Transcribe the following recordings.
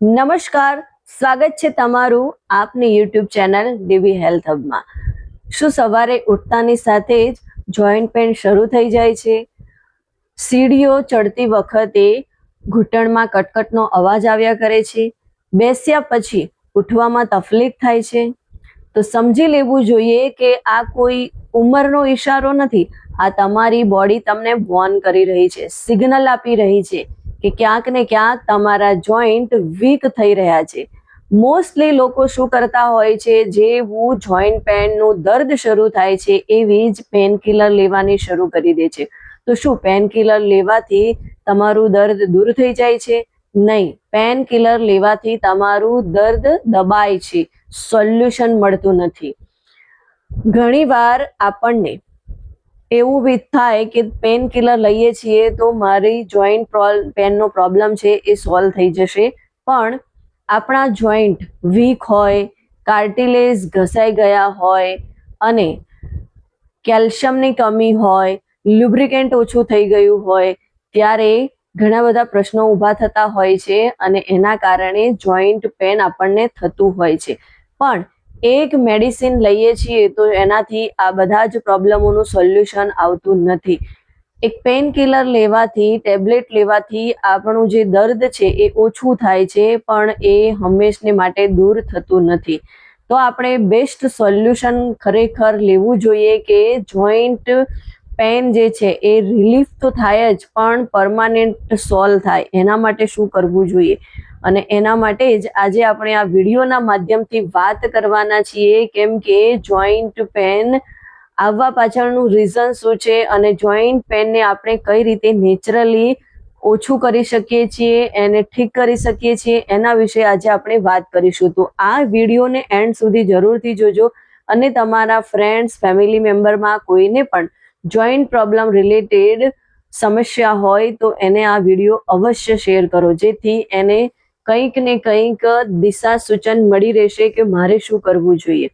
નમસ્કાર, સ્વાગત છે તમારું આપની યુટ્યુબ ચેનલ ડીબી હેલ્થ હબમાં। શું સવારે ઉઠતાની સાથે જ જોઈન્ટ પેન શરૂ થઈ જાય છે? સીડીઓ ચડતી વખતે ઘૂંટણમાં કટકટનો અવાજ આવ્યા કરે છે? બેસ્યા પછી ઉઠવામાં તકલીફ થાય છે? તો સમજી લેવું જોઈએ કે આ કોઈ ઉંમરનો ઈશારો નથી, આ તમારી બોડી તમને વોર્ન કરી રહી છે, સિગ્નલ આપી રહી છે કે ક્યાંક ને ક્યાંક તમારા જોઈન્ટ વીક થઈ રહ્યા છે। મોસ્ટલી લોકો શું કરતા હોય છે, જેવું જોઈન્ટ પેનનું દર્દ શરૂ થાય છે એવી જ પેન કિલર લેવાની શરૂ કરી દે છે। તો શું પેન કિલર લેવાથી તમારું દર્દ દૂર થઈ જાય છે? નહીં, પેન કિલર લેવાથી તમારું દર્દ દબાય છે, સોલ્યુશન મળતું નથી। ઘણીવાર આપણને એવું બી થાય કે પેન કિલર લઈએ છીએ તો મારી જોઈન્ટ પેનનો પ્રોબ્લેમ છે એ સોલ્વ થઈ જશે, પણ આપણા જોઈન્ટ વીક હોય, કાર્ટિલેજ ઘસાઈ ગયા હોય અને કેલ્શિયમની કમી હોય, લ્યુબ્રિકેન્ટ ઓછું થઈ ગયું હોય ત્યારે ઘણા બધા પ્રશ્નો ઊભા થતા હોય છે અને એના કારણે જોઈન્ટ પેન આપણને થતું હોય છે। પણ એક મેડિસિન લઈએ છીએ તો એનાથી આ બધા જ પ્રોબ્લેમોનું સોલ્યુશન આવતું નથી। એક પેન કિલર લેવાથી, ટેબ્લેટ લેવાથી આપણું જે દર્દ છે એ ઓછું થાય છે, પણ એ હંમેશને માટે દૂર થતું નથી। તો આપણે બેસ્ટ સોલ્યુશન ખરેખર લેવું જોઈએ કે જોઈન્ટ પેન જે છે એ રિલીફ તો થાય જ, પણ પરમાનન્ટ સોલ્વ થાય એના માટે શું કરવું જોઈએ, અને એના માટે જ આજે આપણે આ વિડીયોના માધ્યમથી વાત કરવાના છીએ, કેમ કે જોઈન્ટ પેન આવવા પાછળનું રીઝન શું છે અને જોઈન્ટ પેનને આપણે કઈ રીતે નેચરલી ઓછું કરી શકીએ છીએ, એને ઠીક કરી શકીએ છીએ, એના વિશે આજે આપણે વાત કરીશું। તો આ વિડીયોને એન્ડ સુધી જરૂરથી જોજો અને તમારા ફ્રેન્ડ્સ, ફેમિલી મેમ્બરમાં કોઈને પણ જોઈન્ટ પ્રોબ્લેમ રિલેટેડ સમસ્યા હોય તો એને આ વિડીયો અવશ્ય શેર કરો, જેથી એને કંઈક ને કંઈક દિશા સૂચન મળી રહેશે કે મારે શું કરવું જોઈએ।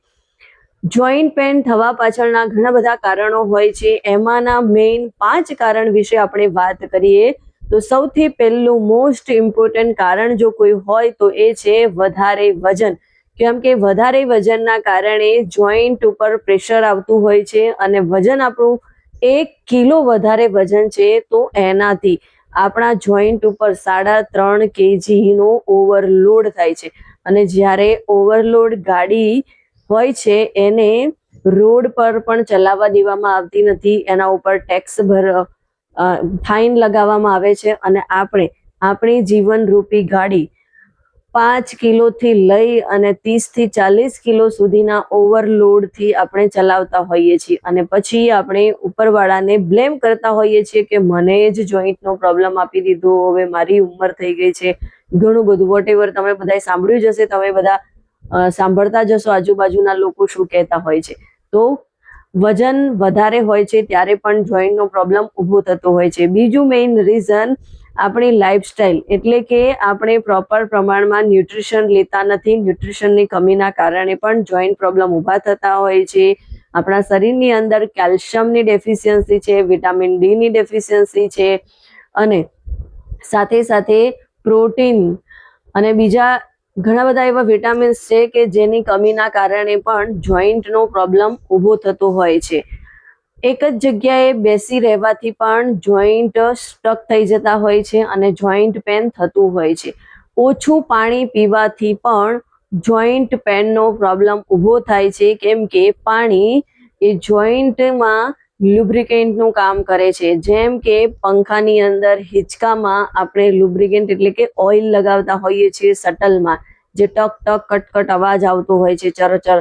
જોઈન્ટ પેન થવા પાછળના ઘણા બધા કારણો હોય છે, એમાંના મેઇન 5 કારણ વિશે આપણે વાત કરીએ તો સૌથી પહેલું મોસ્ટ ઇમ્પોર્ટન્ટ કારણ જો કોઈ હોય તો એ છે વધારે વજન। કેમ કે વધારે વજનના કારણે જોઈન્ટ ઉપર પ્રેશર આવતું હોય છે અને વજન આપણું 1 કિલો વધારે વજન છે તો એનાથી આપણા જોઈન્ટ ઉપર 3.5 kgનો ઓવરલોડ થાય છે, અને જ્યારે ઓવરલોડ ગાડી હોય છે એને રોડ પર પણ ચલાવવા દેવામાં આવતી નથી, એના ઉપર ટેક્સ ફાઇન લગાવવામાં આવે છે અને આપણે આપણી જીવનરૂપી ગાડી 5 કિલોથી લઈ અને 30 થી 40 કિલો સુધીના ઓવરલોડથી આપણે ચલાવતા હોઈએ છીએ, અને પછી આપણે ઉપરવાળાને બ્લેમ કરતા હોઈએ છીએ કે મને જ જોઈન્ટનો પ્રોબ્લેમ આપી દીધો, હવે મારી ઉંમર થઈ ગઈ છે, ઘણું બધું વોટેવર તમે બધાએ સાંભળ્યું જ હશે, તમે બધા સાંભળતા જશો આજુબાજુના લોકો શું કહેતા હોય છે। તો વજન વધારે હોય છે ત્યારે પણ જોઈન્ટનો પ્રોબ્લેમ ઊભો થતો હોય છે। બીજું મેઇન રીઝન આપણી લાઈફસ્ટાઈલ, એટલે કે આપણે પ્રોપર પ્રમાણમાં ન્યુટ્રિશન લેતા નથી, ન્યુટ્રિશનની કમીના કારણે પણ જોઈન્ટ પ્રોબ્લેમ ઊભા થતા હોય છે। આપણા શરીરની અંદર કેલ્શિયમની ડેફિશિયન્સી છે, વિટામિન ડીની ડેફિશિયન્સી છે, અને સાથે સાથે પ્રોટીન અને બીજા ઘણા બધા એવા વિટામિન્સ છે કે જેની કમીના કારણે પણ જોઈન્ટનો પ્રોબ્લેમ ઊભો થતો હોય છે। એક જ જગ્યાએ બેસી રહેવાથી પણ જોઈન્ટ સ્ટક થઈ જતા હોય છે અને જોઈન્ટ પેન થતું હોય છે। ઓછું પાણી પીવાથી પણ જોઈન્ટ પેનનો પ્રોબ્લેમ ઊભો થાય છે, કેમ કે પાણી એ જોઈન્ટમાં લ્યુબ્રિકેન્ટનું કામ કરે છે। જેમ કે પંખાની અંદર હિંચકામાં આપણે લ્યુબ્રિકેન્ટ એટલે કે ઓઇલ લગાવતા હોઈએ છીએ શટલમાં, જે ટક ટક કટકટ અવાજ આવતો હોય છે, ચરચર,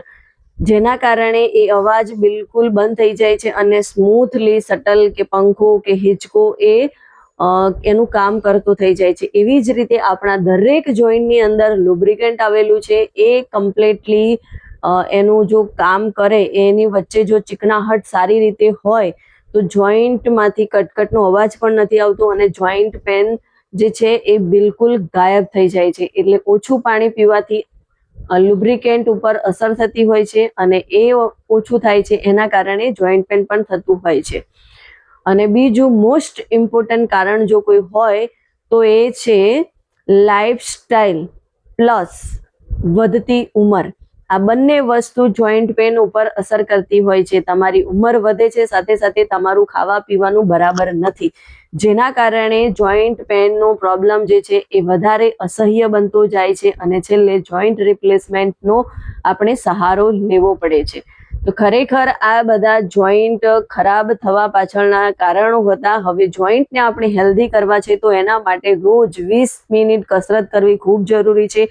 જેના કારણે એ અવાજ બિલકુલ બંધ થઈ જાય છે અને સ્મૂથલી શટલ કે પંખો કે હિંચકો એ એનું કામ કરતું થઈ જાય છે। એવી જ રીતે આપણા દરેક જોઈન્ટની અંદર લુબ્રિકેન્ટ આવેલું છે, એ કમ્પ્લીટલી એનું જો કામ કરે, એની વચ્ચે જો ચીકણાહટ સારી રીતે હોય તો જોઈન્ટમાંથી કટકટનો અવાજ પણ નથી આવતો અને જોઈન્ટ પેન જે છે એ બિલકુલ ગાયબ થઈ જાય છે। એટલે ઓછું પાણી પીવાથી લુબ્રિકેન્ટ ઉપર અસર થતી હોય છે અને એ ઓછું થાય છે, એના કારણે જોઈન્ટ પેન પણ થતું હોય છે। અને બીજું મોસ્ટ ઇમ્પોર્ટન્ટ કારણ જો કોઈ હોય તો એ છે લાઈફસ્ટાઈલ। પ્લસ વધતી ઉંમર, આ બંને વસ્તુ જોઈન્ટ પેન ઉપર અસર કરતી હોય છે. તમારી ઉંમર વધે છે, સાથે સાથે તમારું ખાવા પીવાનું બરાબર નથી, જેના કારણે જોઈન્ટ પેનનો પ્રોબ્લેમ જે છે એ વધારે અસહ્ય બનતો જાય છે અને છેલ્લે જોઈન્ટ રિપ્લેસમેન્ટનો આપણે સહારો લેવો પડે છે. તો ખરેખર આ બધા જોઈન્ટ ખરાબ થવા પાછળના કારણો હતા. હવે જોઈન્ટને આપણે હેલ્ધી કરવા છે તો એના માટે રોજ 20 મિનિટ કસરત કરવી ખૂબ જરૂરી છે.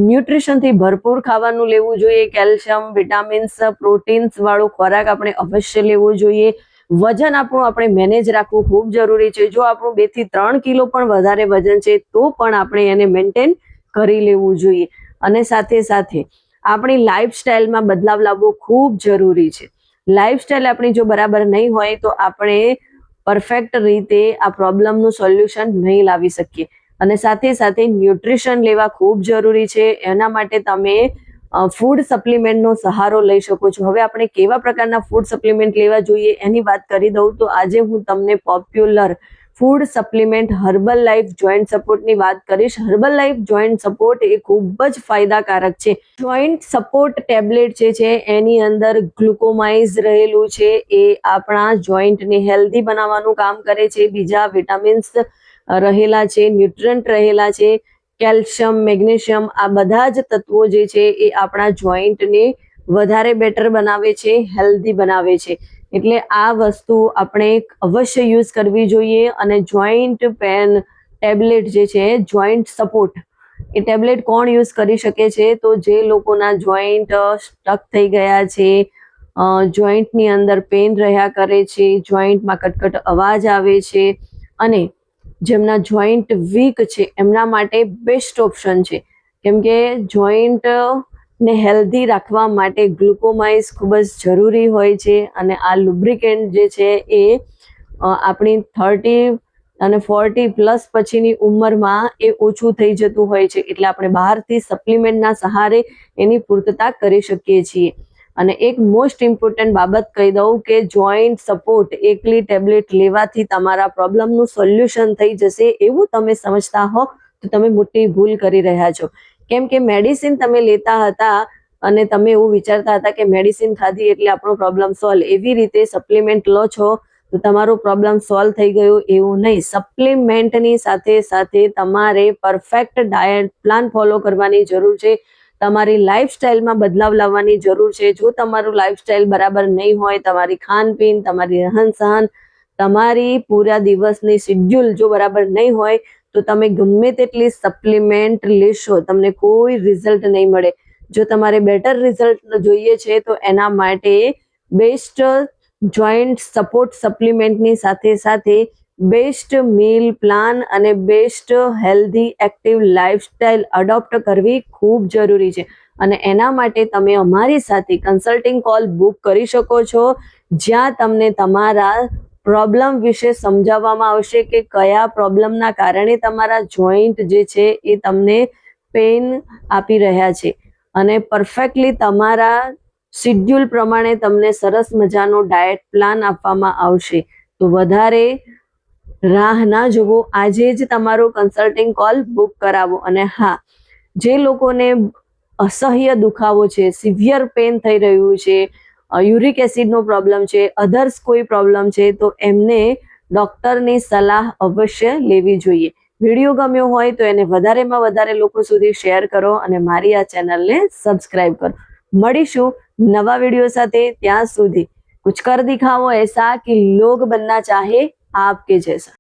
ન્યુટ્રિશનથી ભરપૂર ખાવાનું લેવું જોઈએ. કેલ્શિયમ, વિટામિન્સ, પ્રોટીન્સ વાળો ખોરાક આપણે અવશ્ય લેવો જોઈએ. વજન આપણું આપણે મેનેજ રાખવું ખૂબ જરૂરી છે. જો આપણું 2 થી 3 કિલો પણ વધારે વજન છે તો પણ આપણે એને મેન્ટેન કરી લેવું જોઈએ. અને સાથે સાથે આપણી લાઈફસ્ટાઈલમાં બદલાવ લાવવો ખૂબ જરૂરી છે. લાઈફસ્ટાઈલ આપણી જો બરાબર નહીં હોય તો આપણે પરફેક્ટ રીતે આ પ્રોબ્લેમનું સોલ્યુશન નહીં લાવી શકીએ. અને સાથે સાથે ન્યુટ્રિશન લેવા ખૂબ જરૂરી છે. એના માટે તમે ફૂડ સપ્લિમેન્ટનો સહારો લઈ શકો છો. હવે આપણે કેવા પ્રકારના ફૂડ સપ્લિમેન્ટ લેવા જોઈએ એની વાત કરી દઉં તો આજે હું તમને popular food supplement Herbalife joint સપોર્ટની વાત કરીશ. હર્બલ લાઈફ જોઈન્ટ સપોર્ટ એ ખૂબ જ ફાયદાકારક છે. જોઈન્ટ સપોર્ટ ટેબ્લેટ જે છે એની અંદર ગ્લુકોમાઇઝ રહેલું છે, એ આપણા જોઈન્ટને હેલ્ધી બનાવવાનું કામ કરે છે. બીજા વિટામિન્સ રહેલા છે, ન્યુટ્રન્ટ રહેલા છે, કેલ્શિયમ, મેગ્નેશિયમ, આ બધા જ તત્વો જે છે એ આપણા જોઈન્ટને વધારે બેટર બનાવે છે, હેલ્ધી બનાવે છે. એટલે આ વસ્તુ આપણે અવશ્ય યુઝ કરવી જોઈએ. અને જોઈન્ટ પેન ટેબ્લેટ જે છે, જોઈન્ટ સપોર્ટ, એ ટેબ્લેટ કોણ યુઝ કરી શકે છે? તો જે લોકોના જોઈન્ટ સ્ટક થઈ ગયા છે, જોઈન્ટની અંદર પેન રહ્યા કરે છે, જોઈન્ટમાં કટકટ અવાજ આવે છે અને જેમના જોઈન્ટ વીક છે એમના માટે બેસ્ટ ઓપ્શન છે. કેમ કે જોઈન્ટ ને હેલ્ધી રાખવા માટે ગ્લુકોમાઇઝ ખૂબ જ જરૂરી હોય છે. અને આ લુબ્રિકેન્ટ જે છે એ આપણી 30 અને 40 પ્લસ પછીની ઉંમરમાં એ ઓછું થઈ જતું હોય છે. એટલે આપણે બહારથી સપ્લિમેન્ટના સહારે એની પૂર્તતા કરી શકીએ છીએ. અને એક મોસ્ટ ઇમ્પોર્ટન્ટ બાબત કહી દઉં કે જોઈન્ટ સપોર્ટ એકલી ટેબ્લેટ લેવાથી તમારા પ્રોબ્લેમનું સોલ્યુશન થઈ જશે એવું તમે સમજતા હો તો તમે મોટી ભૂલ કરી રહ્યા છો. કેમ કે મેડિસિન તમે લેતા હતા અને તમે એવું વિચારતા હતા કે મેડિસિન ખાધી એટલે આપણો પ્રોબ્લેમ સોલ્વ, એવી રીતે સપ્લિમેન્ટ લો છો તો તમારો પ્રોબ્લેમ સોલ્વ થઈ ગયો એવું નહીં. સપ્લિમેન્ટની સાથે સાથે તમારે પરફેક્ટ ડાયટ પ્લાન ફોલો કરવાની જરૂર છે. તમારી લાઈફસ્ટાઈલમાં બદલાવ લાવવાની જરૂર છે. જો તમારું લાઈફસ્ટાઈલ બરાબર નહીં હોય, તમારી ખાનપીન, તમારી રહેન સહન, તમારી પૂરા દિવસની શેડ્યુલ જો બરાબર નહીં હોય તો તમે ગમે તેટલી સપ્લિમેન્ટ લેશો તમને કોઈ રિઝલ્ટ નહીં મળે. જો તમારે બેટર રિઝલ્ટ જોઈએ છે તો એના માટે બેસ્ટ જોઈન્ટ સપોર્ટ સપ્લિમેન્ટની સાથે સાથે બેસ્ટ મીલ પ્લાન અને best healthy active lifestyle adopt કરવી ખૂબ જરૂરી છે. અને એના માટે તમે અમારી સાથે કન્સલ્ટિંગ કોલ બુક કરી શકો છો, જ્યાં તમને તમારા પ્રોબ્લેમ વિશે સમજાવવામાં આવશે કે કયા પ્રોબ્લેમના કારણે તમારા જોઈન્ટ જે છે એ તમને પેન આપી રહ્યા છે. અને પરફેક્ટલી તમારા શેડ્યુલ પ્રમાણે તમને સરસ મજાનો ડાયટ પ્લાન આપવામાં આવશે. તો વધારે રાહ ના જોવો, આજે જ તમારો કન્સલ્ટિંગ કોલ બુક કરાવો. અને હા, જે લોકોને અસહ્ય દુખાવો છે, સિવિયર પેન થઈ રહ્યું છે, યુરિક એસિડનો પ્રોબ્લેમ છે, અધર્સ કોઈ પ્રોબ્લેમ છે, તો એમને ડૉક્ટરની સલાહ અવશ્ય લેવી જોઈએ. વિડીયો ગમ્યો હોય તો એને વધારેમાં વધારે લોકો સુધી શેર કરો અને મારી આ ચેનલને સબસ્ક્રાઇબ કરો. મળીશું નવા વિડીયો સાથે. ત્યાં સુધી कुछ कर दिखाओ ऐसा कि लोग बनना चाहे आपके जैसा.